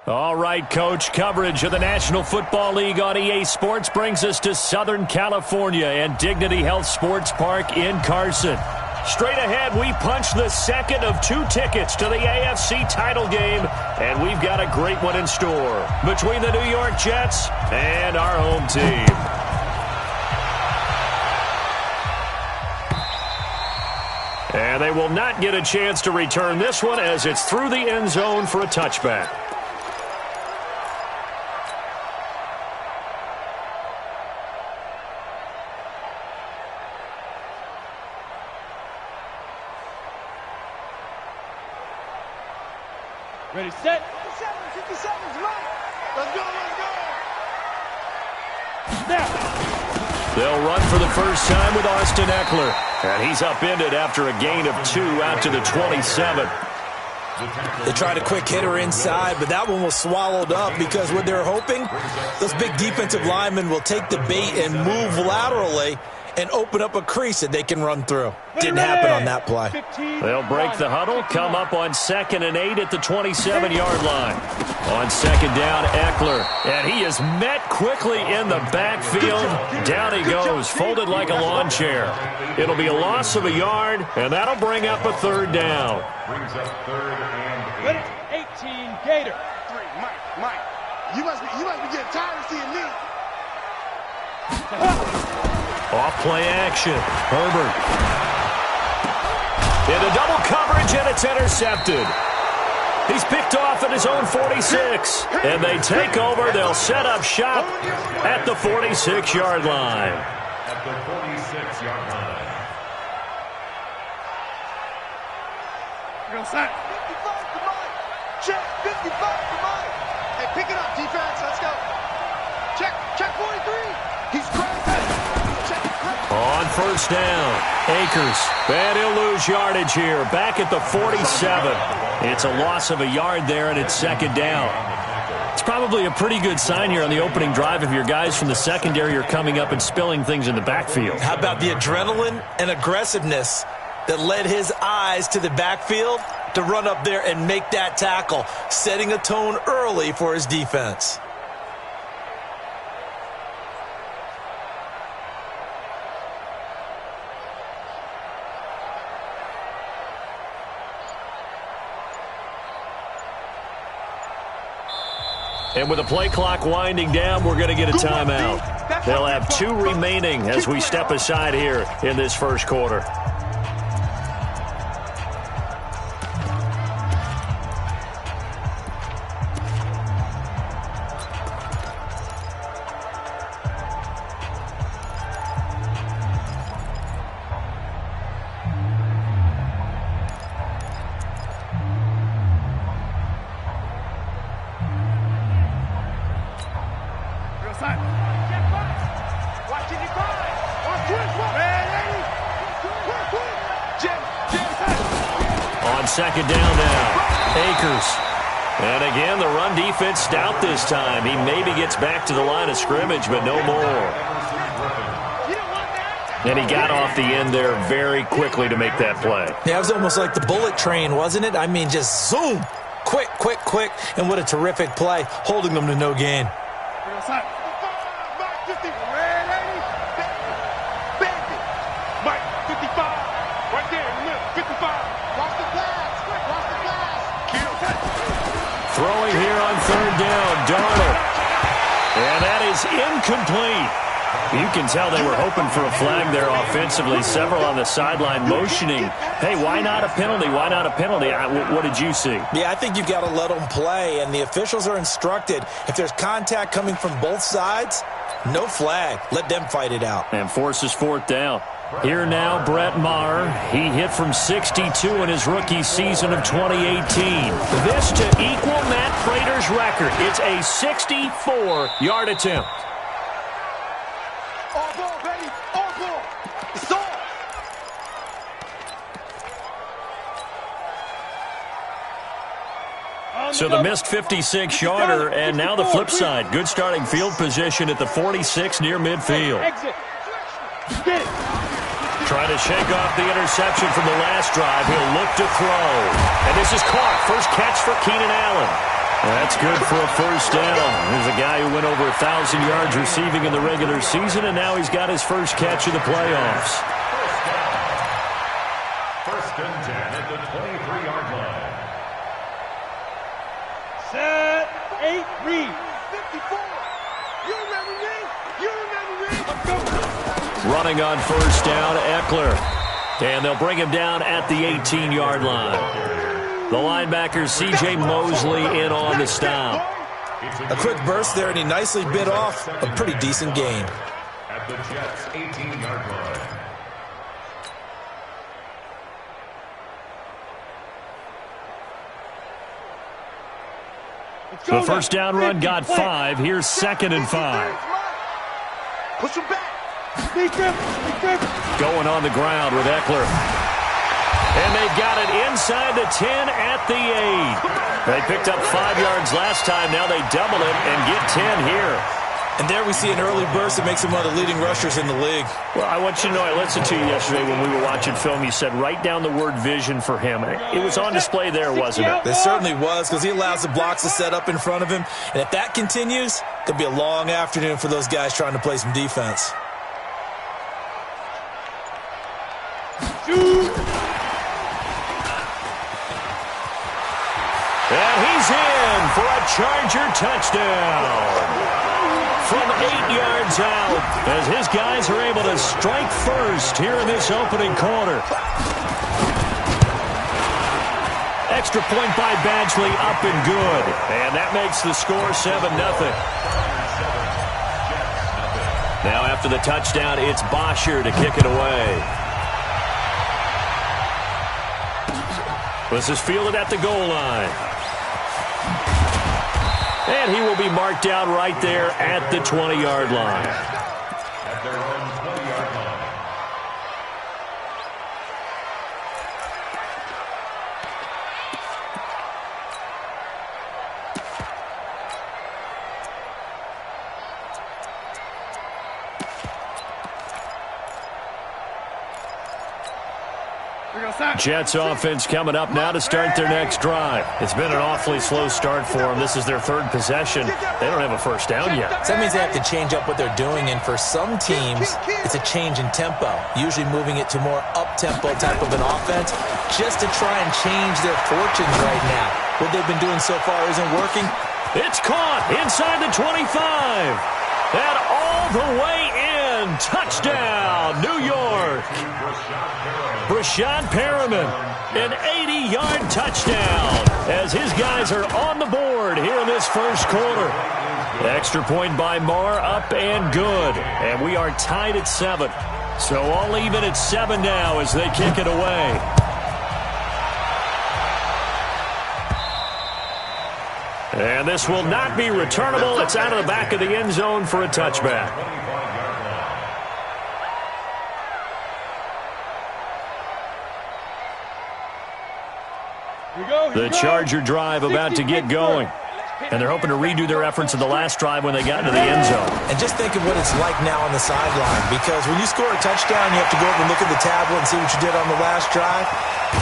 All right, Coach, coverage of the National Football League on EA Sports brings us to Southern California and Dignity Health Sports Park in Carson. Straight ahead, we punch the second of 2 tickets to the AFC title game, and we've got a great one in store between the New York Jets and our home team. And they will not get a chance to return this one as it's through the end zone for a touchback. Ready, set. 57, 57's right. Let's go, let's go. Now. They'll run for the first time with Austin Eckler. And he's upended after a gain of 2 out to the 27. They tried a quick hitter inside, but that one was swallowed up because what they're hoping, those big defensive linemen will take the bait and move laterally and open up a crease that they can run through. Didn't happen on that play. They'll break the huddle, come up on 2nd and 8 at the 27-yard line. On 2nd down, Eckler, and he is met quickly in the backfield. Down he goes, folded like a lawn chair. It'll be a loss of a yard, and that'll bring up a 3rd down. Brings up 3rd and 18, Gator. 3, Mike, you must be getting tired of seeing me. Off-play action. Herbert. Into double coverage, and it's intercepted. He's picked off at his own 46. And they take over. They'll set up shop at the 46-yard line. At the 46-yard line. Go set. 55 to Mike. Check. 55 to Mike. Hey, pick it up, defense. Let's go. Check 43. He's cracked. On 1st down, Akers. And he'll lose yardage here. Back at the 47. It's a loss of a yard there, and it's 2nd down. It's probably a pretty good sign here on the opening drive if your guys from the secondary are coming up and spilling things in the backfield. How about the adrenaline and aggressiveness that led his eyes to the backfield to run up there and make that tackle, setting a tone early for his defense. And with the play clock winding down, we're going to get a timeout. They'll have 2 remaining as we step aside here in this first quarter. On 2nd down now, Akers. And again, the run defense stout this time. He maybe gets back to the line of scrimmage, but no more. And he got off the end there very quickly to make that play. Yeah, it was almost like the bullet train, wasn't it? I mean, just zoom. Quick. And what a terrific play, holding them to no gain. Throwing here on 3rd down, Darnold. And that is incomplete. You can tell they were hoping for a flag there offensively. Several on the sideline motioning. Hey, why not a penalty? Why not a penalty? What did you see? Yeah, I think you've got to let them play, and the officials are instructed. If there's contact coming from both sides, no flag. Let them fight it out. And forces 4th down. Here now, Brett Maher. He hit from 62 in his rookie season of 2018. This to equal Matt Prater's record. It's a 64-yard attempt. All ball, baby. All ball. It's all. So the missed 56-yarder, and now the flip side. Good starting field position at the 46 near midfield. Trying to shake off the interception from the last drive. He'll look to throw. And this is caught. First catch for Keenan Allen. That's good for a first down. There's a guy who went over 1,000 yards receiving in the regular season, and now he's got his first catch of the playoffs. First and 10 at the 23-yard line. Set, 8, read. 54. You remember me? You remember me? Let's go. Running on first down, Eckler. And they'll bring him down at the 18-yard line. The linebacker, C.J. Mosley, in on the stop. A quick burst there, and he nicely bit off a pretty decent gain. At the Jets' 18-yard line. The first down run got 5. Here's 2nd and 5. Push him back. Going on the ground with Eckler. And they've got it inside the 10 at the 8. They picked up 5 yards last time. Now they double it and get 10 here. And there we see an early burst that makes him one of the leading rushers in the league. Well, I want you to know, I listened to you yesterday when we were watching film. You said write down the word vision for him. It was on display there, wasn't it? It certainly was, because he allows the blocks to set up in front of him. And if that continues, it'll be a long afternoon for those guys trying to play some defense. And he's in for a Charger touchdown. From 8 yards out, as his guys are able to strike first here in this opening quarter. Extra point by Badgley, up and good. And that makes the score 7-0. Now after the touchdown, it's Bosher to kick it away. This is fielded at the goal line. And he will be marked down right there at the 20-yard line. At their own 20-yard line. Jets offense coming up now to start their next drive. It's been an awfully slow start for them. This is their 3rd possession. They don't have a first down yet. So that means they have to change up what they're doing, and for some teams, it's a change in tempo, usually moving it to more up-tempo type of an offense, just to try and change their fortunes right now. What they've been doing so far isn't working. It's caught inside the 25. And all the way in. Touchdown, New York. Brashad Perriman, an 80-yard touchdown as his guys are on the board here in this first quarter. Extra point by Marr, up and good. And we are tied at 7. So all even at 7 now as they kick it away. And this will not be returnable. It's out of the back of the end zone for a touchback. The Charger drive about to get going. And they're hoping to redo their efforts in the last drive when they got into the end zone. And just think of what it's like now on the sideline, because when you score a touchdown, you have to go over and look at the tablet and see what you did on the last drive.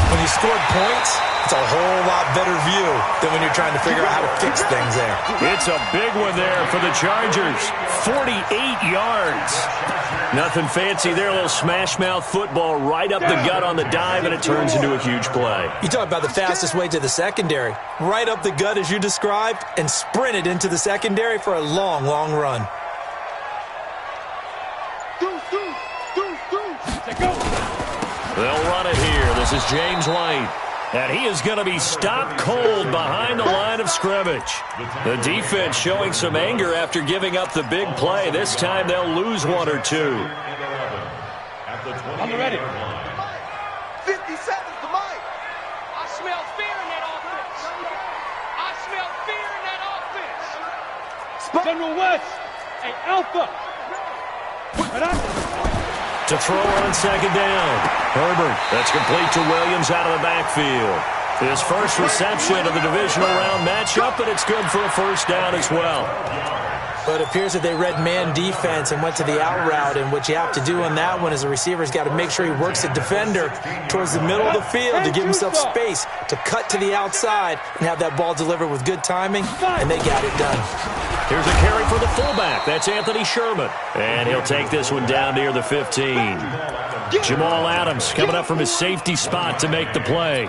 When you scored points, it's a whole lot better view than when you're trying to figure out how to fix things there. It's a big one there for the Chargers. 48 yards. Nothing fancy there. A little smash-mouth football right up the gut on the dive, and it turns into a huge play. You talk about the fastest way to the secondary. Right up the gut as you described, and sprinted into the secondary for a long, long run. They'll run it here. This is James White. And he is going to be stopped cold behind the line of scrimmage. The defense showing some anger after giving up the big play. This time they'll lose 1 or 2. I'm ready. 57's the mic. I smell fear in that offense. I smell fear in that offense. General West, hey, Alpha. To throw on second down. Herbert, that's complete to Williams out of the backfield. His first reception of the divisional round matchup, and it's good for a first down as well. But it appears that they read man defense and went to the out route, and what you have to do on that one is the receiver's got to make sure he works the defender towards the middle of the field to give himself space to cut to the outside and have that ball delivered with good timing, and they got it done. Here's a carry for the fullback. That's Anthony Sherman. And he'll take this one down near the 15. Jamal Adams coming up from his safety spot to make the play.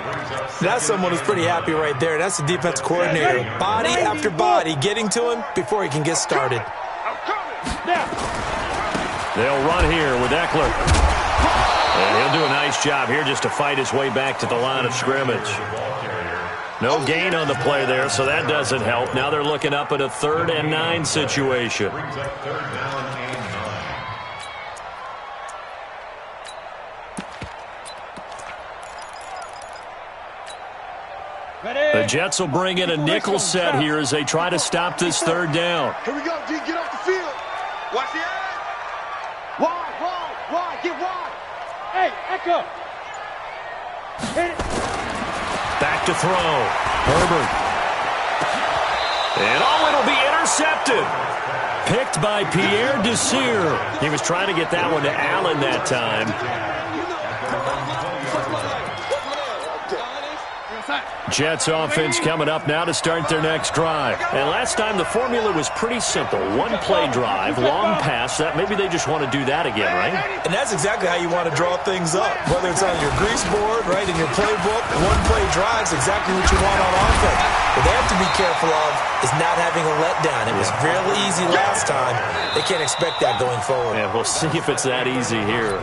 That's someone who's pretty happy right there. That's the defense coordinator. Body after body getting to him before he can get started. They'll run here with Eckler. And he'll do a nice job here just to fight his way back to the line of scrimmage. No gain on the play there, so that doesn't help. Now they're looking up at a 3rd and 9 situation. The Jets will bring in a nickel set here as they try to stop this 3rd down. Here we go, D. Get off the field. Watch the eye. Wide. Get wide. Hey, Echo. Hit it. Back to throw. Herbert. And it'll be intercepted. Picked by Pierre Desir. He was trying to get that one to Allen that time. Jets offense coming up now to start their next drive. And last time the formula was pretty simple. 1-play drive, long pass. That maybe they just want to do that again, right? And that's exactly how you want to draw things up. Whether it's on your grease board, right, in your playbook, 1-play drive is exactly what you want on offense. What they have to be careful of is not having a letdown. It was real easy last time. They can't expect that going forward. Yeah, we'll see if it's that easy here.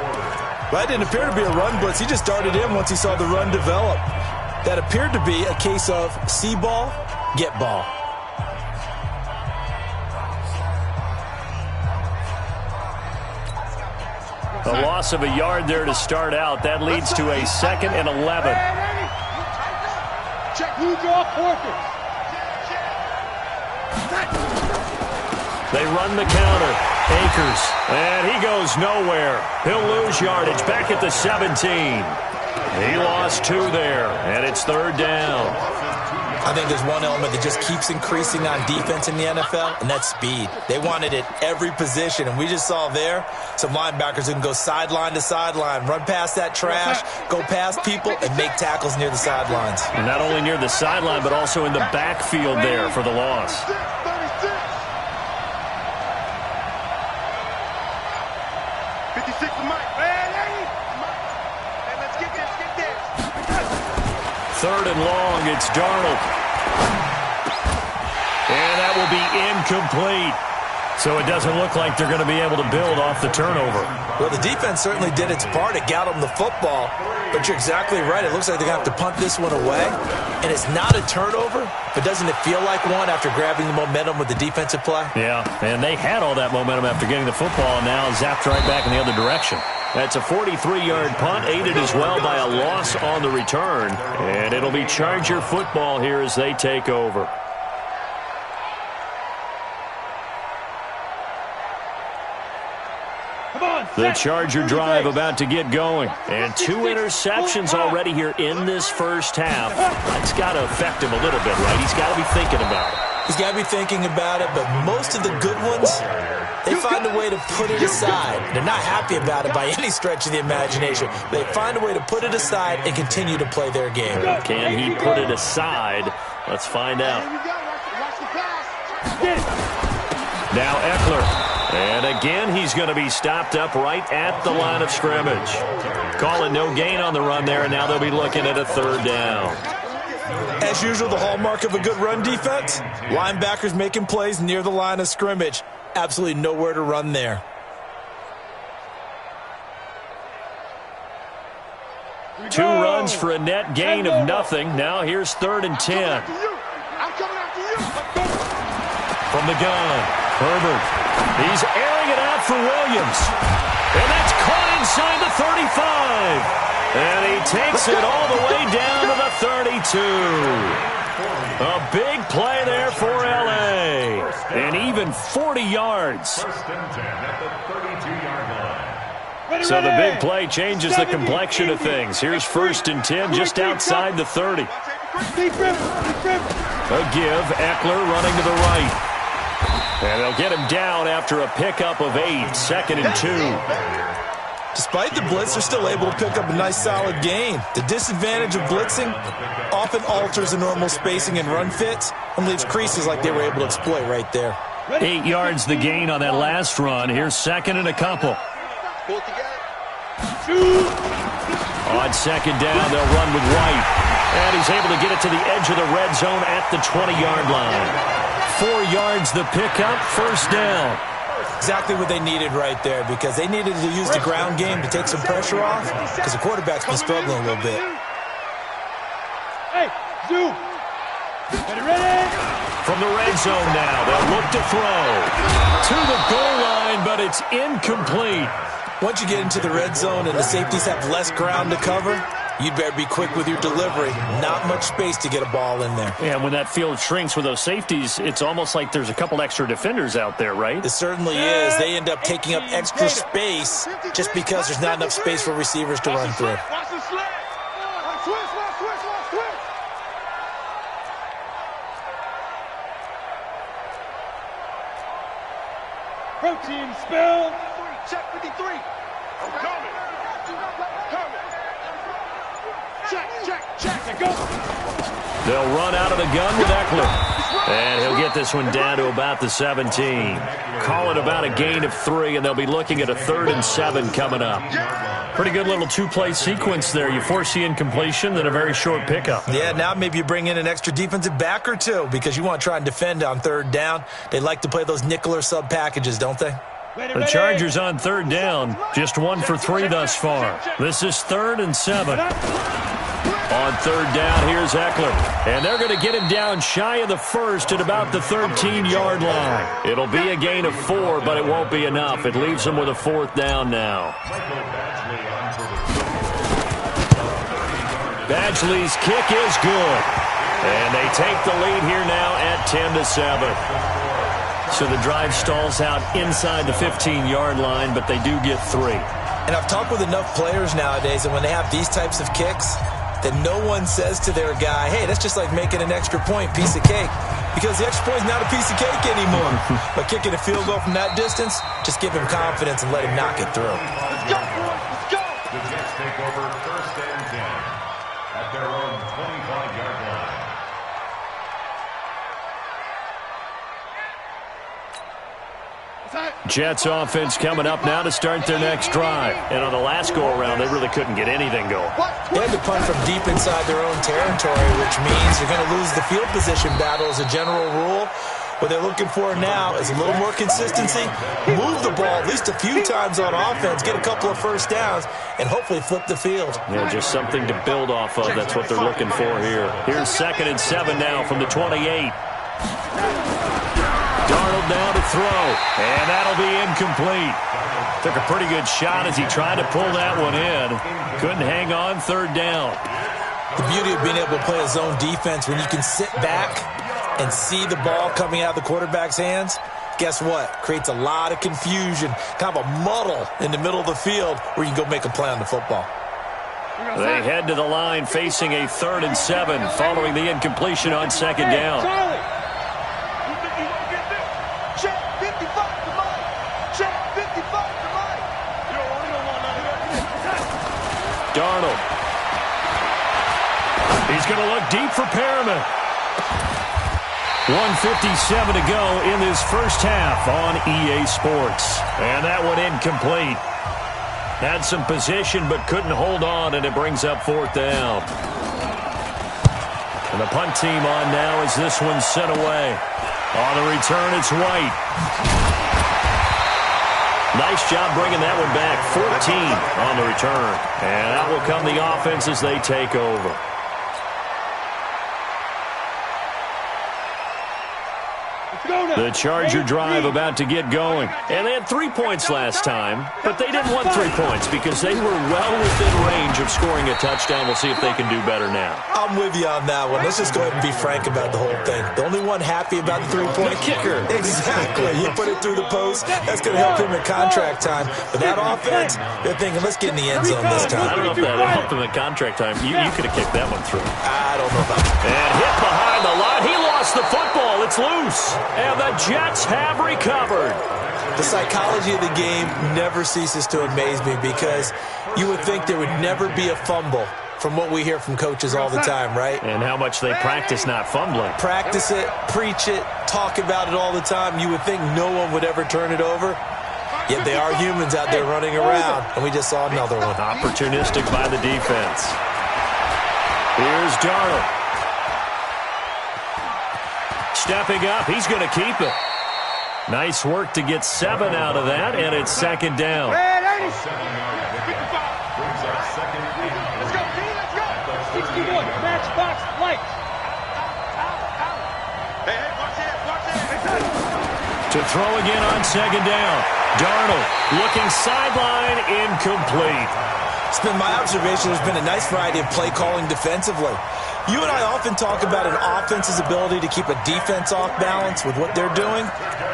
Well, that didn't appear to be a run blitz. He just started in once he saw the run develop. That appeared to be a case of see ball, get ball. A loss of a yard there to start out. That leads to a 2nd and 11. Check who draw quarters. They run the counter. Akers. And he goes nowhere. He'll lose yardage back at the 17. He lost 2 there, and it's 3rd down. I think there's one element that just keeps increasing on defense in the NFL, and that's speed. They want it at every position, and we just saw there some linebackers who can go sideline to sideline, run past that trash, go past people, and make tackles near the sidelines. And not only near the sideline, but also in the backfield there for the loss. 56 to Mike. Let's get this. 3rd and long, it's Darnold. And that will be incomplete. So it doesn't look like they're going to be able to build off the turnover. Well, the defense certainly did its part. It got them the football. But you're exactly right. It looks like they're going to have to punt this one away. And it's not a turnover, but doesn't it feel like one after grabbing the momentum with the defensive play? Yeah, and they had all that momentum after getting the football, and now zapped right back in the other direction. That's a 43-yard punt, aided as well by a loss on the return. And it'll be Charger football here as they take over. The Charger drive about to get going. And 2 interceptions already here in this first half. That's got to affect him a little bit, right? He's got to be thinking about it. He's got to be thinking about it, but most of the good ones, they find a way to put it aside. They're not happy about it by any stretch of the imagination. They find a way to put it aside and continue to play their game. Can he put it aside? Let's find out. Now Eckler. And again, he's going to be stopped up right at the line of scrimmage. Calling no gain on the run there, and now they'll be looking at a 3rd down. As usual, the hallmark of a good run defense, linebackers making plays near the line of scrimmage. Absolutely nowhere to run there. Two runs for a net gain of nothing. Now here's 3rd and 10. I'm coming after you. From the gun, Herbert. He's airing it out for Williams. And that's caught inside the 35. And he takes it all the way down to the 32. A big play there for L.A. And even 40 yards. 1st and 10 at the 32-yard line. So the big play changes the complexion of things. Here's 1st and 10 just outside the 30. A give, Eckler running to the right. And they'll get him down after a pickup of 8, 2nd and 2. Despite the blitz, they're still able to pick up a nice solid gain. The disadvantage of blitzing often alters the normal spacing and run fits and leaves creases like they were able to exploit right there. 8 yards the gain on that last run. Here's 2nd and a couple. On 2nd down, they'll run with White. And he's able to get it to the edge of the red zone at the 20-yard line. 4 yards the pickup, 1st down. Exactly what they needed right there, because they needed to use the ground game to take some pressure off, because the quarterback's been struggling a little bit. Hey, Zoo! Ready? From the red zone now, they'll look to throw. To the goal line, but it's incomplete. Once you get into the red zone and the safeties have less ground to cover, you'd better be quick with your delivery. Not much space to get a ball in there. Yeah, when that field shrinks with those safeties, it's almost like there's a couple extra defenders out there, right? It certainly is. They end up taking up extra space just because there's not enough space for receivers to run through. Watch the slant! Switch! Protein spill! Check 53! I'm coming! Check, go! They'll run out of the gun with Eckler. And he'll get this one down to about the 17. Call it about a gain of 3, and they'll be looking at a 3rd and 7 coming up. Pretty good little 2-play sequence there. You force the incompletion, then a very short pickup. Yeah, now maybe you bring in an extra defensive back or two because you want to try and defend on 3rd down. They like to play those nickel or sub packages, don't they? The Chargers on 3rd down, just 1 for 3 thus far. This is 3rd and 7. On 3rd down, here's Eckler. And they're going to get him down shy of the 1st at about the 13-yard line. It'll be a gain of 4, but it won't be enough. It leaves them with a 4th down now. Badgley's kick is good. And they take the lead here now at 10-7. So the drive stalls out inside the 15-yard line, but they do get 3. And I've talked with enough players nowadays that when they have these types of kicks, that no one says to their guy, hey, that's just like making an extra point, piece of cake. Because the extra point is not a piece of cake anymore. But kicking a field goal from that distance, just give him confidence and let him knock it through. Let's go, boys, let's go! The Jets take over 1st and 10 at their own 25-yard line. Jets offense coming up now to start their next drive. And on the last go-around, they really couldn't get anything going. They had to punt from deep inside their own territory, which means you're going to lose the field position battle as a general rule. What they're looking for now is a little more consistency, move the ball at least a few times on offense, get a couple of 1st downs, and hopefully flip the field. Yeah, just something to build off of. That's what they're looking for here. Here's 2nd and 7 now from the 28. Darnold now to throw, and that'll be incomplete. Took a pretty good shot as he tried to pull that one in. Couldn't hang on, 3rd down. The beauty of being able to play a zone defense when you can sit back and see the ball coming out of the quarterback's hands, guess what? Creates a lot of confusion, kind of a muddle in the middle of the field where you can go make a play on the football. They head to the line facing a 3rd and 7 following the incompletion on 2nd down. Check 55 to Mike! Check 55 to Mike! Darnold. He's going to look deep for Perriman. 1:57 to go in this first half on EA Sports. And that one incomplete. Had some position but couldn't hold on, and it brings up 4th down. And the punt team on now as this one's sent away. On the return, it's White. Nice job bringing that one back. 14 on the return. And out will come the offense as they take over. The Charger drive about to get going. And they had 3 points last time, but they didn't want 3 points because they were well within range of scoring a touchdown. We'll see if they can do better now. I'm with you on that one. Let's just go ahead and be frank about the whole thing. The only one happy about the 3-point kicker. Exactly. You put it through the post. That's going to help him at contract time. But that offense, they're thinking, let's get in the end zone this time. I don't know if that helped him at contract time. You could have kicked that one through. I don't know about that. And hit behind the line. He lost lost the football. It's loose. And the Jets have recovered. The psychology of the game never ceases to amaze me because you would think there would never be a fumble from what we hear from coaches all the time, right? And how much they practice not fumbling. Practice it, preach it, talk about it all the time. You would think no one would ever turn it over. Yet they are humans out there running around, and we just saw another one. Opportunistic by the defense. Here's Darnold. Stepping up, he's going to keep it. Nice work to get 7 out of that, and it's second down. Let's go, P, let's go. 61, matchbox lights. Hey, watch it. To throw again on second down. Darnold looking sideline, incomplete. It's been my observation there's been a nice variety of play calling defensively. You and I often talk about an offense's ability to keep a defense off balance with what they're doing.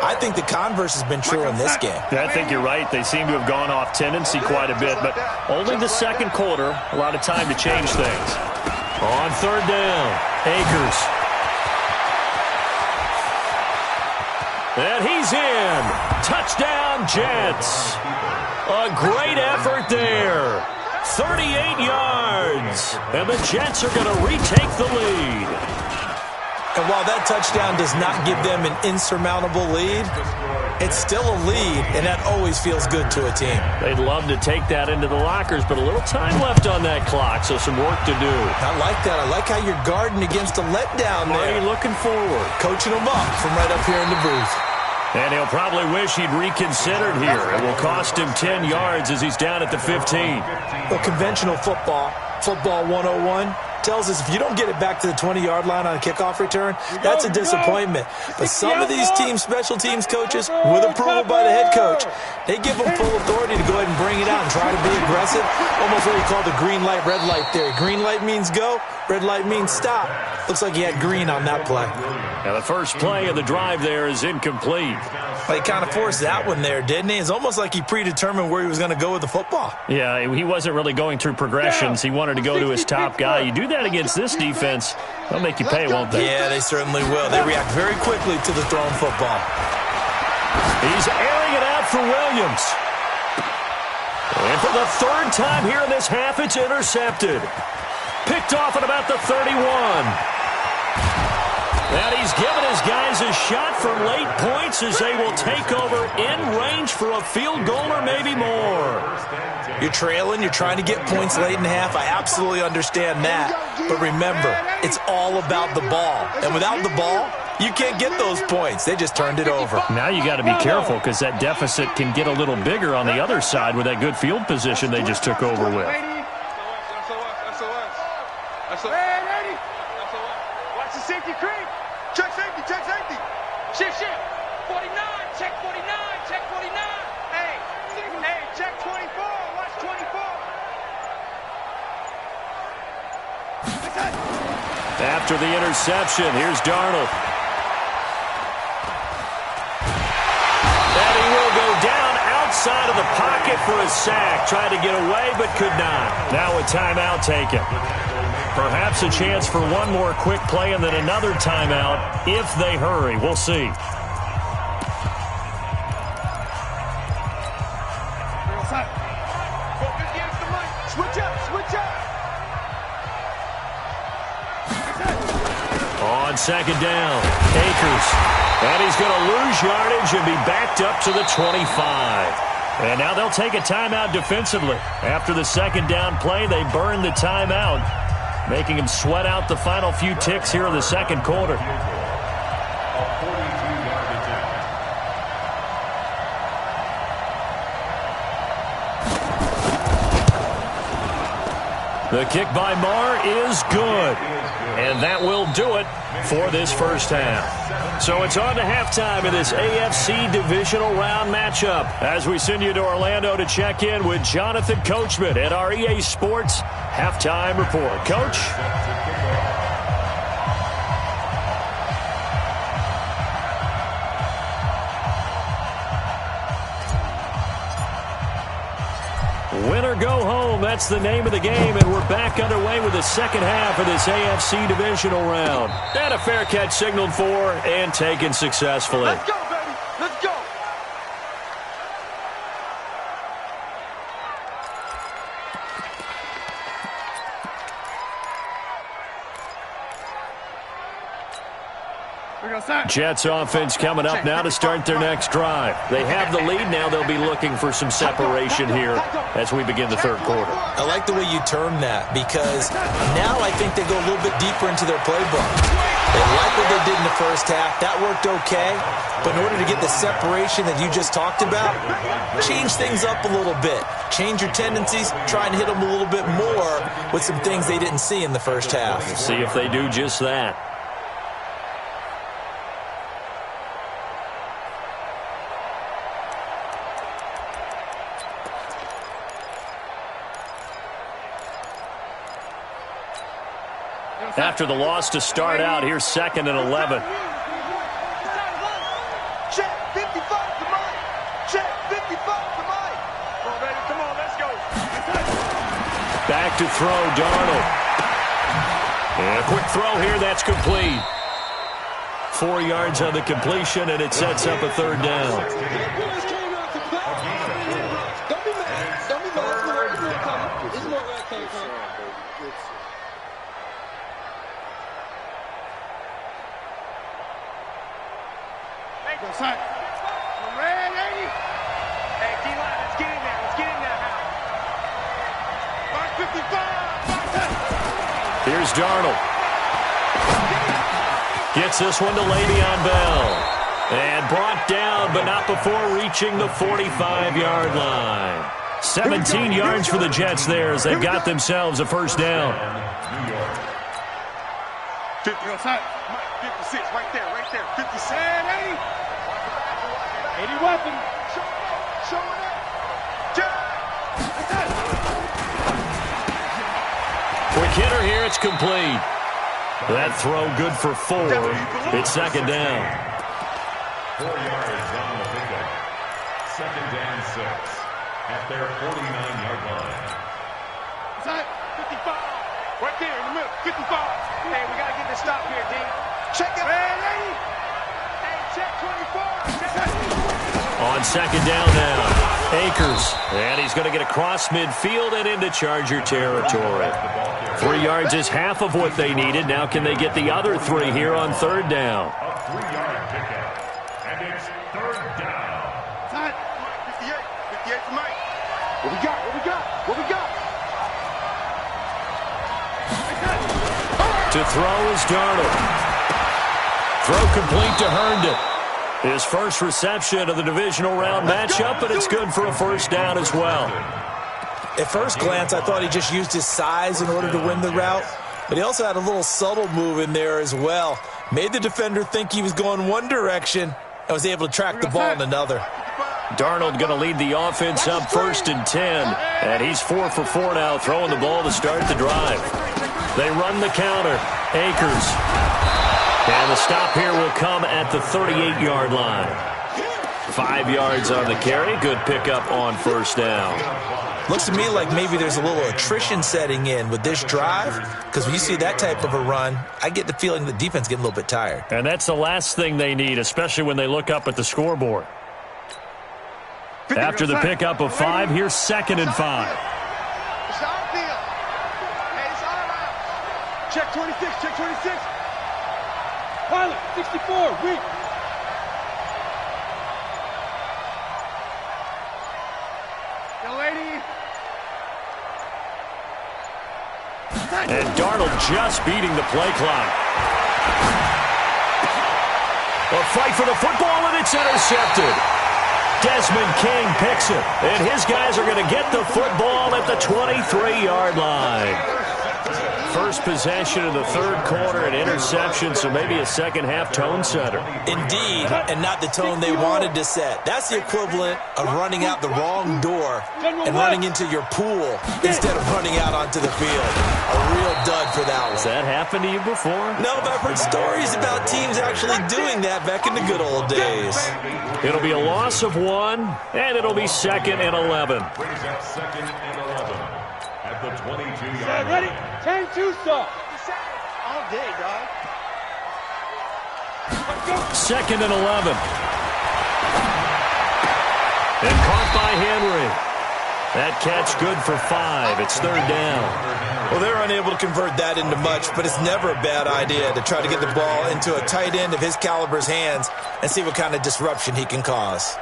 I think the converse has been true in this game. I think you're right. They seem to have gone off tendency quite a bit, but only the second quarter, a lot of time to change things. On third down, Akers. And he's in. Touchdown, Jets. A great effort there. 38 yards. And the Jets are going to retake the lead. And while that touchdown does not give them an insurmountable lead, it's still a lead, and that always feels good to a team. They'd love to take that into the lockers, but a little time left on that clock, so some work to do. I like that. I like how you're guarding against a letdown there. Marty looking forward. Coaching them up from right up here in the booth. And he'll probably wish he'd reconsidered here. It will cost him 10 yards as he's down at the 15. Well, conventional football 101, tells us if you don't get it back to the 20-yard line on a kickoff return, that's a disappointment. But some of these teams, special teams coaches, with approval by the head coach, they give them full authority to go ahead and bring it out and try to be aggressive. Almost what we call the green light, red light theory. Green light means go, red light means stop. Looks like he had green on that play. Now the first play of the drive there is incomplete. But he kind of forced that one there, didn't he? It's almost like he predetermined where he was going to go with the football. Yeah, he wasn't really going through progressions. He wanted to go to his top guy. You do that against this defense, they'll make you pay, won't they? Yeah, they certainly will. They react very quickly to the thrown football. He's airing it out for Williams. And for the third time here in this half, it's intercepted. Picked off at about the 31. And he's given his guys a shot for late points as they will take over in range for a field goal or maybe more. You're trailing, you're trying to get points late in half. I absolutely understand that. But remember, it's all about the ball. And without the ball, you can't get those points. They just turned it over. Now you got to be careful because that deficit can get a little bigger on the other side with that good field position they just took over with. Watch the safety creep. Check safety, check safety. Shift. 49, check 49, check 49. Hey, check 24. Watch 24. After the interception, here's Darnold. And he will go down outside of the pocket for a sack. Tried to get away, but could not. Now a timeout taken. Perhaps a chance for one more quick play and then another timeout if they hurry. We'll see. Switch up. On second down, Akers. And he's going to lose yardage and be backed up to the 25. And now they'll take a timeout defensively. After the second down play, they burn the timeout, making him sweat out the final few ticks here in the second quarter. The kick by Marr is good. And that will do it for this first half. So it's on to halftime in this AFC divisional round matchup as we send you to Orlando to check in with Jonathan Coachman at our EA Sports Halftime Report. Coach? Win or go home, that's the name of the game, and we're back underway with the second half of this AFC divisional round. And a fair catch signaled for and taken successfully. Let's go, baby. Let's go. Jets offense coming up now to start their next drive. They have the lead. Now they'll be looking for some separation here as we begin the third quarter. I like the way you term that because now I think they go a little bit deeper into their playbook. They like what they did in the first half. That worked okay. But in order to get the separation that you just talked about, change things up a little bit. Change your tendencies. Try and hit them a little bit more with some things they didn't see in the first half. See if they do just that. After the loss to start out, here's 2nd and 11. Check 55 to Mike. Check 55 to Mike. Come on, baby. Come on, let's go. Back to throw, Darnold. And a quick throw here, that's complete. 4 yards on the completion, and it sets up a third down. Don't be mad. Don't be mad. This is where it came from. Son. Red 80. Hey, D-line, let's get in there. Let's get in there now. Mark 55. Here's Darnold. Gets this one to Le'Veon Bell. And brought down, but not before reaching the 45-yard line. 17 yards for the Jets there as they've got themselves a first down. 50 outside. 56, right there, 56. And 80. 80 weapon. Show it up. Quick hitter here, it's complete. That throw good for 4. It's second down. 4 yards on the pickup. 2nd and 6 at their 49-yard line. Inside, 55. Right there in the middle, 55. Hey, we got to get this stop here, D. Check it. Man, 80. Hey, check 24. On second down now, Akers. And he's going to get across midfield and into Charger territory. 3 yards is half of what they needed. Now can they get the other 3 here on third down? A 3-yard pickup. And it's third down. Inside, 58. 58 for Mike. What we got? What we got? What we got? To throw is Darnold. Throw complete to Herndon. His first reception of the divisional round matchup, but it's good for a first down as well. At first glance, I thought he just used his size in order to win the route, but he also had a little subtle move in there as well. Made the defender think he was going one direction and was able to track the ball in another. Darnold going to lead the offense up 1st and 10, and he's 4 for 4 now, throwing the ball to start the drive. They run the counter. Akers. And the stop here will come at the 38-yard line. 5 yards on the carry. Good pickup on first down. Looks to me like maybe there's a little attrition setting in with this drive, because when you see that type of a run, I get the feeling the defense getting a little bit tired. And that's the last thing they need, especially when they look up at the scoreboard. After the pickup of 5, here's 2nd and 5. It's our deal. Hey, it's our route. Check 26, check 26. Pilot, 64, weak. Yo, lady. And Darnold just beating the play clock. A fight for the football, and it's intercepted. Desmond King picks it, and his guys are going to get the football at the 23-yard line. first possession of the third quarter, an interception, so maybe a second-half tone setter. Indeed, and not the tone they wanted to set. That's the equivalent of running out the wrong door and running into your pool instead of running out onto the field. A real dud for that one. Has that happened to you before? No, but I've heard stories about teams actually doing that back in the good old days. It'll be a loss of 1, and it'll be 2nd and 11. Brings up 2nd and 11 at the 22-yard line. Ready? 10-2 stop. All day, dog. 2nd and 11. And caught by Henry. That catch good for 5. It's 3rd down. Well, they're unable to convert that into much, but it's never a bad idea to try to get the ball into a tight end of his caliber's hands and see what kind of disruption he can cause.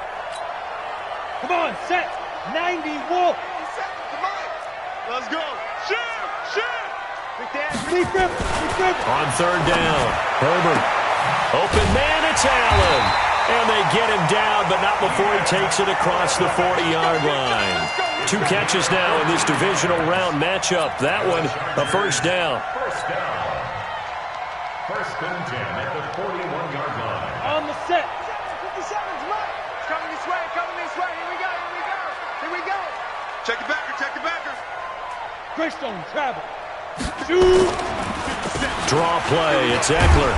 Come on, set. 90, Wolf. Come on. Let's go. Shoot. Keep grip. On 3rd down, Herbert. Open man, it's Allen. And they get him down, but not before he takes it across the 40-yard line. 2 catches now in this divisional round matchup. That one, a first down. First down. 1st and 10 at the 41-yard line. On the set. 57's mine. It's coming this way. Here we go. Check it backer. Greystone travel. Shoot. Draw play, it's Eckler.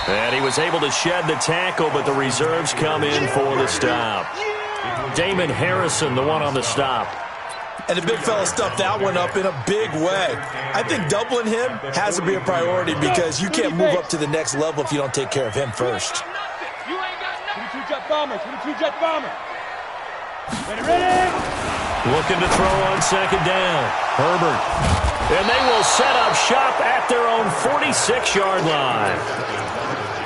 And he was able to shed the tackle, but the reserves come in for the stop. Damon Harrison, the one on the stop. And the big fella stuffed that one up in a big way. I think doubling him has to be a priority because you can't move up to the next level if you don't take care of him first. You ain't got nothing. 22 jet bomber. Ready. Looking to throw on 2nd down. Herbert. And they will set up shop at their own 46-yard line.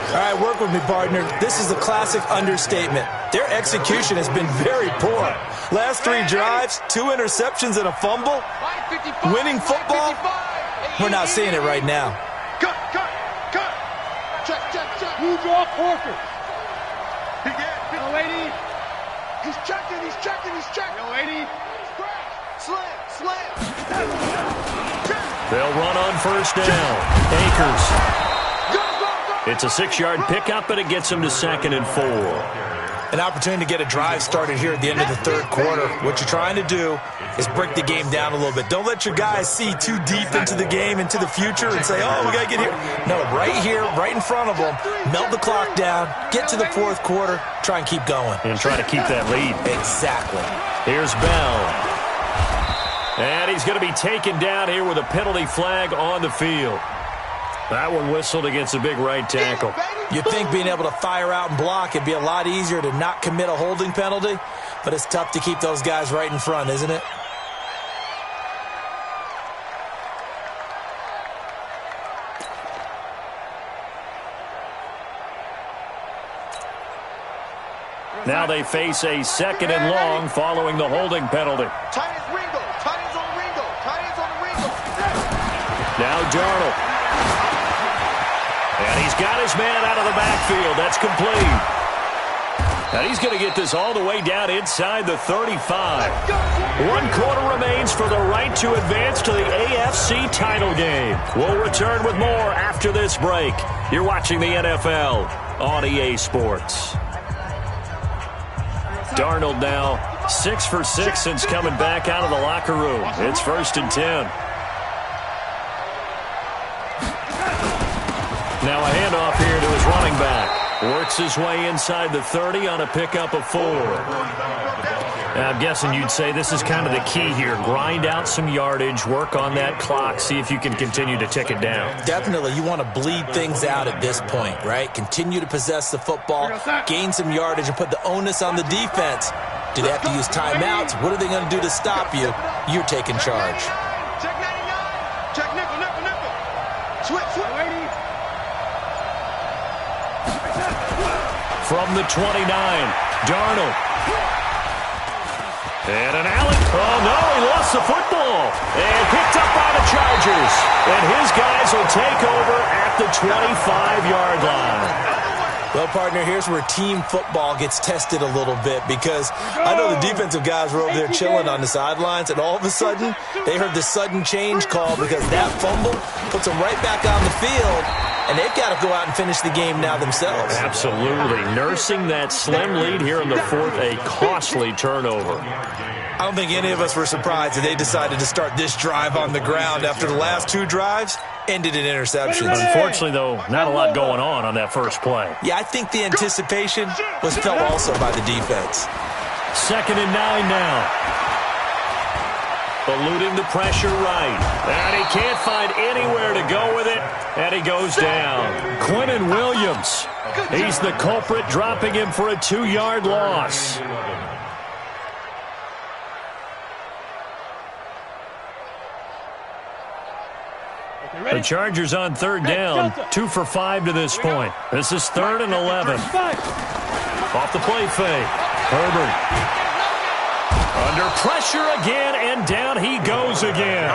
All right, work with me, partner. This is a classic understatement. Their execution has been very poor. Last 3 drives, 2 interceptions and a fumble. Winning football? We're not seeing it right now. Cut. Check. You draw Porter. No, lady. He's checking. No, lady. Slam. They'll run on 1st down. Akers. It's a 6-yard pickup, but it gets them to 2nd and 4. An opportunity to get a drive started here at the end of the 3rd quarter. What you're trying to do is break the game down a little bit. Don't let your guys see too deep into the game, into the future, and say, oh, we got to get here. No, right here, right in front of them, melt the clock down, get to the 4th quarter, try and keep going. And try to keep that lead. Exactly. Here's Bell. And he's going to be taken down here with a penalty flag on the field. That one whistled against a big right tackle. You'd think being able to fire out and block it'd be a lot easier to not commit a holding penalty, but it's tough to keep those guys right in front, isn't it? Now they face a 2nd and long following the holding penalty. Tight ends on Ringo. Now Darnold. And he's got his man out of the backfield. That's complete. And he's going to get this all the way down inside the 35. 1 quarter remains for the right to advance to the AFC title game. We'll return with more after this break. You're watching the NFL on EA Sports. Darnold now 6 for 6 since coming back out of the locker room. It's 1st and 10. Now a handoff here to his running back. Works his way inside the 30 on a pickup of 4. I'm guessing you'd say this is kind of the key here. Grind out some yardage, work on that clock, see if you can continue to tick it down. Definitely. You want to bleed things out at this point, right? Continue to possess the football, gain some yardage, and put the onus on the defense. Do they have to use timeouts? What are they going to do to stop you? You're taking charge. Check 99. Check nickel. Switch. From the 29, Darnold. And an Allen. Oh, no, he lost the football. And picked up by the Chargers. And his guys will take over at the 25-yard line. Well, partner, here's where team football gets tested a little bit because I know the defensive guys were over there chilling on the sidelines, and all of a sudden they heard the sudden change call because that fumble puts them right back on the field, and they've got to go out and finish the game now themselves. Absolutely. Nursing that slim lead here in the fourth, a costly turnover. I don't think any of us were surprised that they decided to start this drive on the ground after the last two drives ended in interceptions. Unfortunately, though, not a lot going on that first play. Yeah, I think the anticipation was felt also by the defense. 2nd and 9 now. Eluding the pressure right. And he can't find anywhere to go with it, and he goes down. Quinnen Williams, he's the culprit, dropping him for a 2-yard loss. The Chargers on 3rd down, 2 for 5 to this point. This is 3rd and 11. Off the play fake. Herbert. Under pressure again, and down he goes again.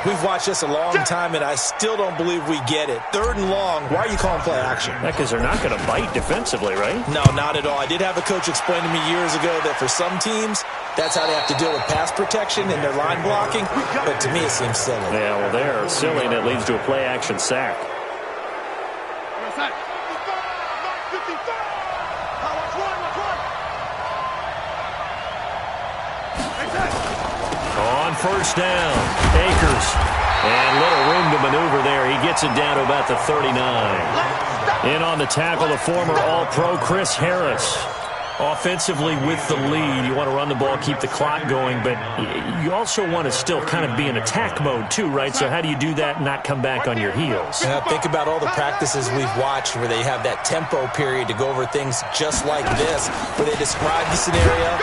We've watched this a long time, and I still don't believe we get it. 3rd and long, why are you calling play action? Because they're not going to bite defensively, right? No, not at all. I did have a coach explain to me years ago that for some teams, that's how they have to deal with pass protection and their line blocking, but to me it seems silly. Yeah, well, they're silly, and it leads to a play action sack. On 1st down, Akers. And little room to maneuver there. He gets it down to about the 39. In on the tackle, the former All-Pro Chris Harris. Offensively with the lead, you want to run the ball, keep the clock going, but you also want to still kind of be in attack mode too, right? So how do you do that and not come back on your heels? Think about all the practices we've watched where they have that tempo period to go over things just like this, where they describe the scenario,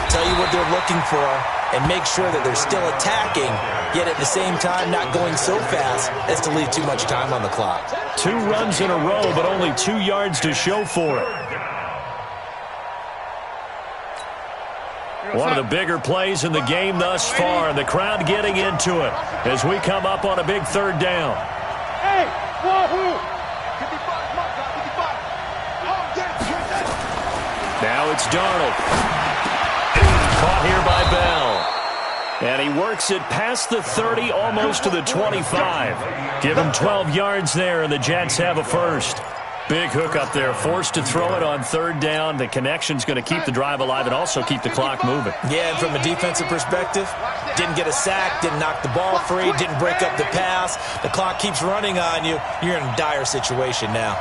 tell you what they're looking for, and make sure that they're still attacking, yet at the same time not going so fast as to leave too much time on the clock. 2 runs in a row, but only 2 yards to show for it. One of the bigger plays in the game thus far, and the crowd getting into it as we come up on a big 3rd down. Hey, wahoo! Now it's Darnold. Caught here by Bell. And he works it past the 30, almost to the 25. Give him 12 yards there, and the Jets have a first. Big hook up there, forced to throw it on 3rd down. The connection's going to keep the drive alive and also keep the clock moving. Yeah, and from a defensive perspective, didn't get a sack, didn't knock the ball free, didn't break up the pass. The clock keeps running on you. You're in a dire situation now.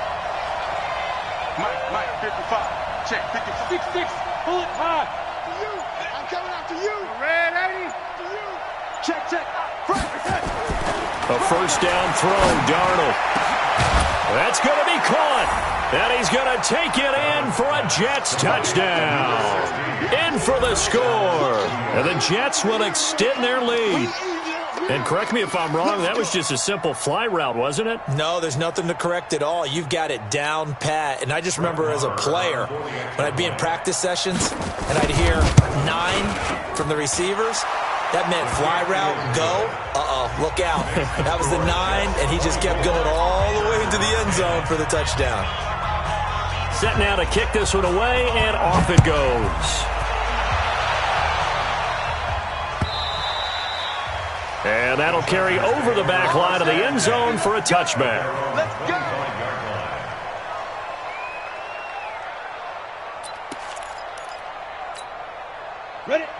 Mike, 55. Check, 56. Pull it high. To you. I'm coming after you. Red 80. To you. Check. A 1st down throw, Darnold. That's going to be caught, and he's going to take it in for a Jets touchdown. In for the score, and the Jets will extend their lead. And correct me if I'm wrong, that was just a simple fly route, wasn't it? No, there's nothing to correct at all. You've got it down pat. And I just remember as a player, when I'd be in practice sessions, and I'd hear 9 from the receivers, that meant fly route, go, look out. That was the 9, and he just kept going all the way into the end zone for the touchdown. Set now to kick this one away, and off it goes. And that'll carry over the back line of the end zone for a touchback. Let's go.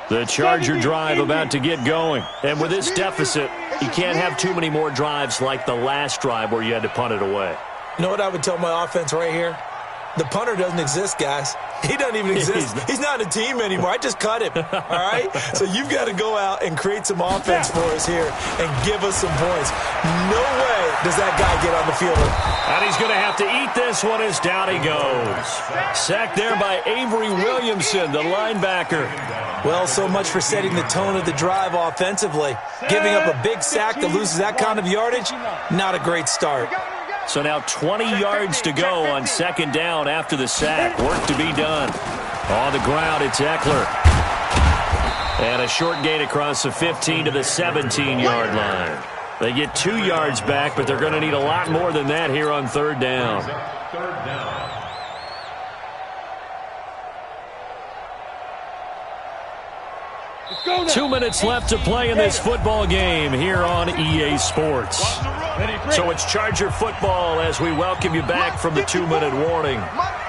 The Charger drive about to get going. And with this deficit, you can't have too many more drives like the last drive where you had to punt it away. You know what I would tell my offense right here? The punter doesn't exist, guys. He doesn't even exist. He's not a team anymore. I just cut him, all right? So you've got to go out and create some offense for us here and give us some points. No way does that guy get on the field. And he's going to have to eat this one as down he goes. Sacked there by Avery Williamson, the linebacker. Well, so much for setting the tone of the drive offensively. Giving up a big sack that loses that kind of yardage, not a great start. So now 20 yards to go on 2nd down after the sack. Work to be done. On the ground, it's Eckler. And a short gain across the 15 to the 17-yard line. They get 2 yards back, but they're going to need a lot more than that here on 3rd down. third down. 2 minutes left to play in this football game here on EA Sports. So it's Charger football as we welcome you back from the 2-minute warning.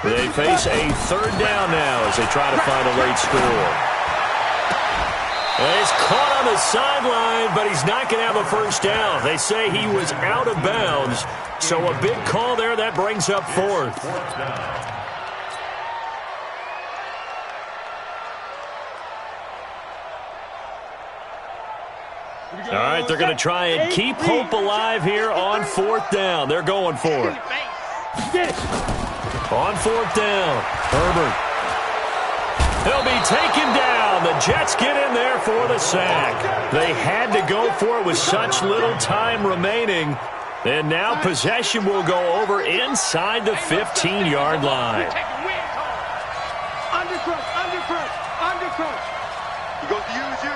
They face a third down now as they try to find a late score. He's caught on the sideline, but he's not going to have a first down. They say he was out of bounds. So a big call there that brings up fourth. All right, they're going to try and keep hope alive here on fourth down. They're going for it. On fourth down, Herbert. He'll be taken down. The Jets get in there for the sack. They had to go for it with such little time remaining. And now possession will go over inside the 15-yard line. Undercrush. He goes to you, it's you.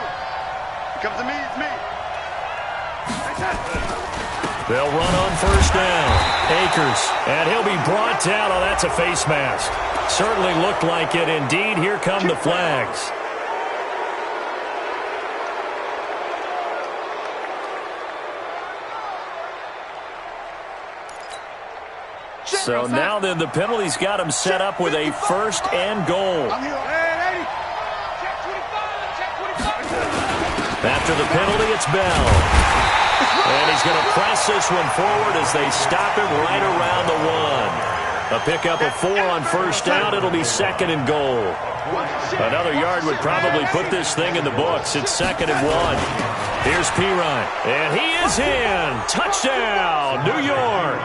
He comes to me, it's me. They'll run on first down. Akers, and he'll be brought down. Oh, that's a face mask. Certainly looked like it. Indeed, here come the flags. So now then the penalty's got him set up with a first and goal. After the penalty, it's Bell. And he's going to press this one forward as they stop him right around the 1. A pickup of 4 on first down. It'll be second and goal. Another yard would probably put this thing in the books. It's second and 1. Here's Pirine. And he is in. Touchdown, New York.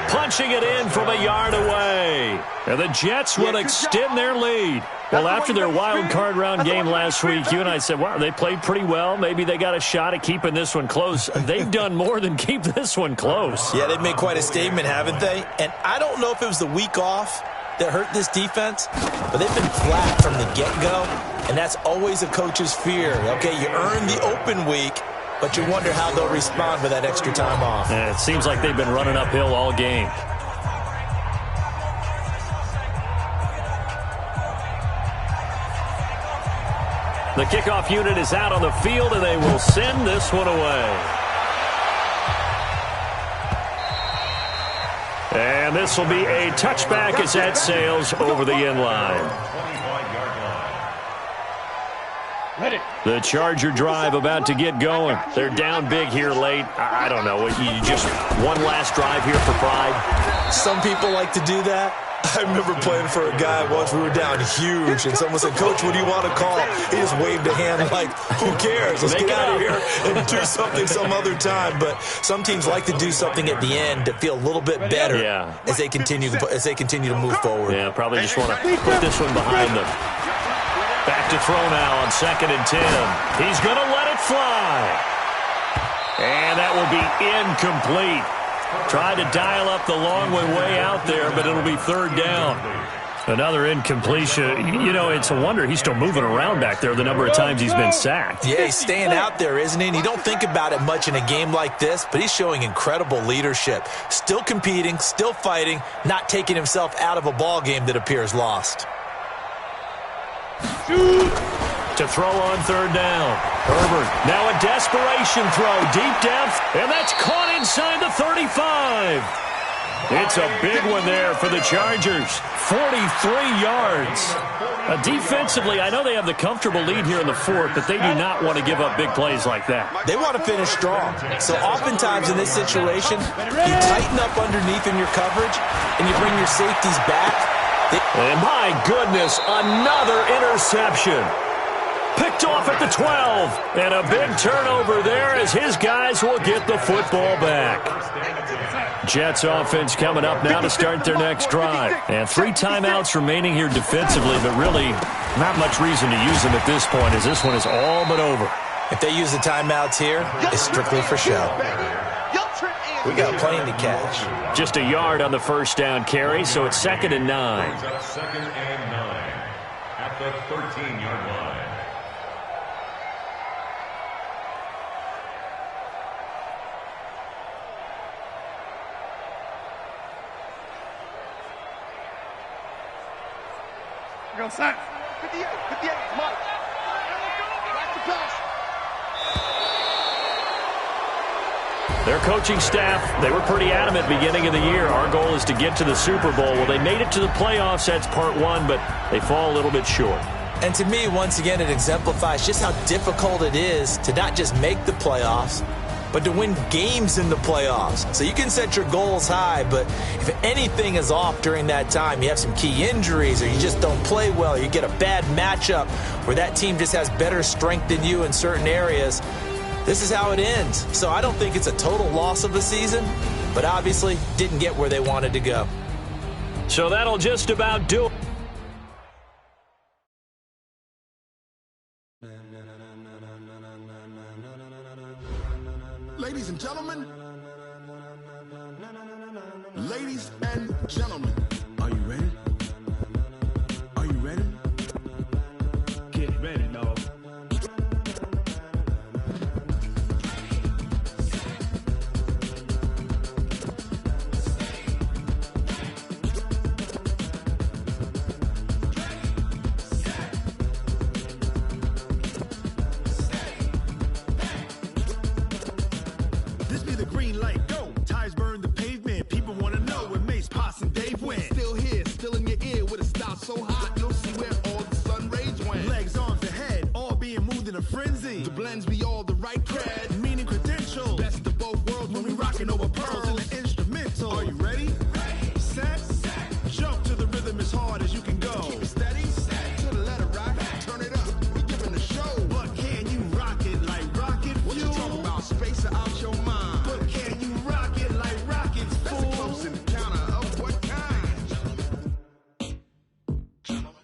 Punching it in from a yard away. And the Jets will extend their lead. Well, after their wild card round game last week, you and I said, wow, they played pretty well. Maybe they got a shot at keeping this one close. They've done more than keep this one close. Yeah, they've made quite a statement, haven't they? And I don't know if it was the week off that hurt this defense, but they've been flat from the get-go, and that's always a coach's fear. Okay, you earn the open week, but you wonder how they'll respond with that extra time off. And it seems like they've been running uphill all game. The kickoff unit is out on the field, and they will send this one away. And this will be a touchback as that sails over the end line. The Charger drive about to get going. They're down big here late. I don't know. You just one last drive here for pride? Some people like to do that. I remember playing for a guy once. We were down huge, and someone said, "Coach, what do you want to call?" He just waved a hand like, who cares? Let's get out of here and do something some other time. But some teams like to do something at the end to feel a little bit better as they continue to move forward. Yeah, probably just want to put this one behind them. Back to throw now on 2nd and 10. He's going to let it fly. And that will be incomplete. Tried to dial up the long way out there, but it'll be third down. Another incompletion. You know, it's a wonder he's still moving around back there the number of times he's been sacked. Yeah, he's staying out there, isn't he? And you don't think about it much in a game like this, but he's showing incredible leadership. Still competing, still fighting, not taking himself out of a ball game that appears lost. To throw on third down. Herbert, now a desperation throw, deep depth, and that's caught inside the 35. It's a big one there for the Chargers. 43 yards. Defensively, I know they have the comfortable lead here in the fourth, but they do not want to give up big plays like that. They want to finish strong. So oftentimes in this situation, you tighten up underneath in your coverage, and you bring your safeties back. And my goodness, another interception. Picked off at the 12. And a big turnover there as his guys will get the football back. Jets offense coming up now to start their next drive. And 3 timeouts remaining here defensively, but really not much reason to use them at this point as this one is all but over. If they use the timeouts here, it's strictly for show. We got a plane to catch. Just a yard on the first down carry, so it's 2nd and 9. 2nd and 9 at the 13-yard line. Go set. 58, 58, Mike. Back to pass. Their coaching staff, they were pretty adamant beginning of the year. Our goal is to get to the Super Bowl. Well, they made it to the playoffs. That's part one, but they fall a little bit short. And to me, once again, it exemplifies just how difficult it is to not just make the playoffs, but to win games in the playoffs. So you can set your goals high, but if anything is off during that time, you have some key injuries or you just don't play well, you get a bad matchup where that team just has better strength than you in certain areas, this is how it ends. So I don't think it's a total loss of a season, but obviously didn't get where they wanted to go. So that'll just about do it. Ladies and gentlemen, are you ready? Are you ready? Get ready, dog. This be the green light, go. Tires burn the pavement. People want to know where Mace, Poss, and Dave went. Still here, still in your ear with a style so hot, you'll see where all the sun rays went. Legs, arms, and head, all being moved in a frenzy. The blends be all the right cred, meaning credentials. Best of both worlds when we rocking over pearls in the instrumental. Are you ready? Set, jump to the rhythm as hard as you can go. Keep it steady, to the letter right. Turn it up, we giving the show. But can you rock it like rocket fuel? What you talking about? Space out your mind. But can you rock it like rockets, fool? That's a close encounter of what kind? Gentlemen.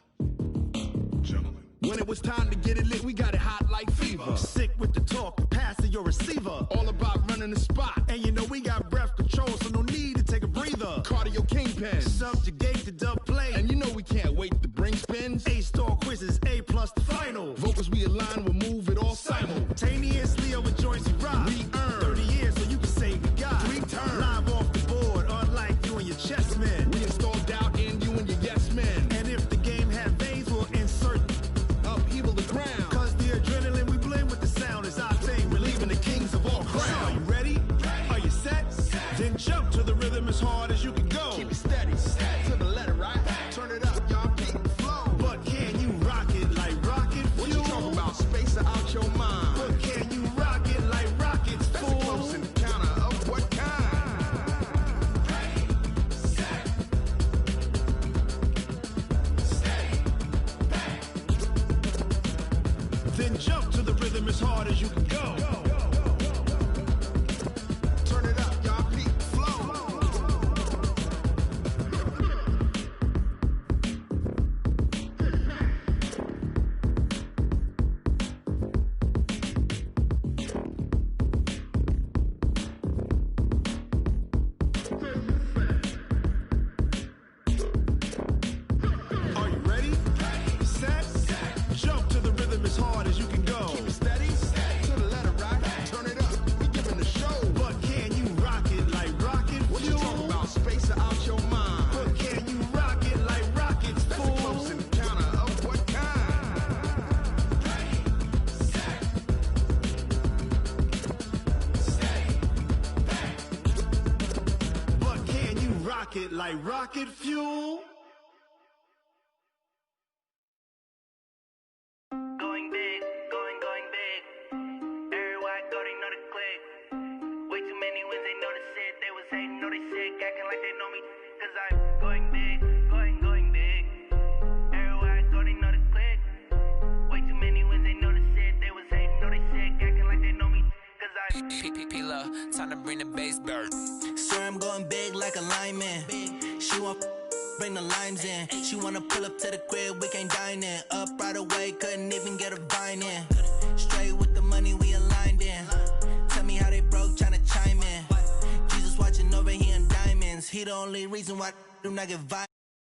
When it was time to get it lit, we got it hot like fever. Sick with the talk, pass to your receiver. All about running the spot. And you know we got breath control, so no need to take a breather. Cardio kingpin, subjugate the dub play. And you know we can't wait to bring spins. A-star quizzes, A+ the final. Vocals we align, we'll move it all simultaneously over joints we rock. We earn 30 years so you can say we got 3 turns. Live off the board, unlike you and your chess men. We install doubt in you and your yes men. And if the game had veins, we'll insert upheaval the ground. Cause the adrenaline we blend with the sound is our thing. Relieving the kings of all crowns. Are you ready? Are you set? Then jump to the rhythm as hard as you can go. Keep it steady, to the letter right. Turn it up, y'all, keep it flow. But can you rock it like rocket fuel? What you talking about? Space out your mind. But can you rock it like rockets, fool? That's a close encounter of what kind? Then jump to the rhythm as hard as you can go. Turn it up, y'all, keep it flow. Are you ready? Set, jump to the rhythm as hard as you can go. Keep it steady, to the letter right. Turn it up, we giving the show. But can you rock it like rocket fuel? What you talking about? Space out your mind. But can you rock it like rockets, fool? That's a close encounter of what kind? But can you rock it like rocket fuel? Going big, going big. Everywhere I go, they know the click. Way too many wins, they know the shit. They was hating, know they sick, acting like they know me. Cause I'm going big, going big. Everywhere I go, they know the click. Way too many wins, they know the shit. They was hating, know they sick, acting like they know me. Cause I'm P-P-P-Love, time to bring the bass bird. Swear I'm going big like a lineman. She want bring the limes in. She wanna pull up to the crib, we can't dine in. Up right away, couldn't even get a vine in. Straight with the money we aligned in. Tell me how they broke, tryna chime in. Jesus watching over here in diamonds. He the only reason why I do not get violent.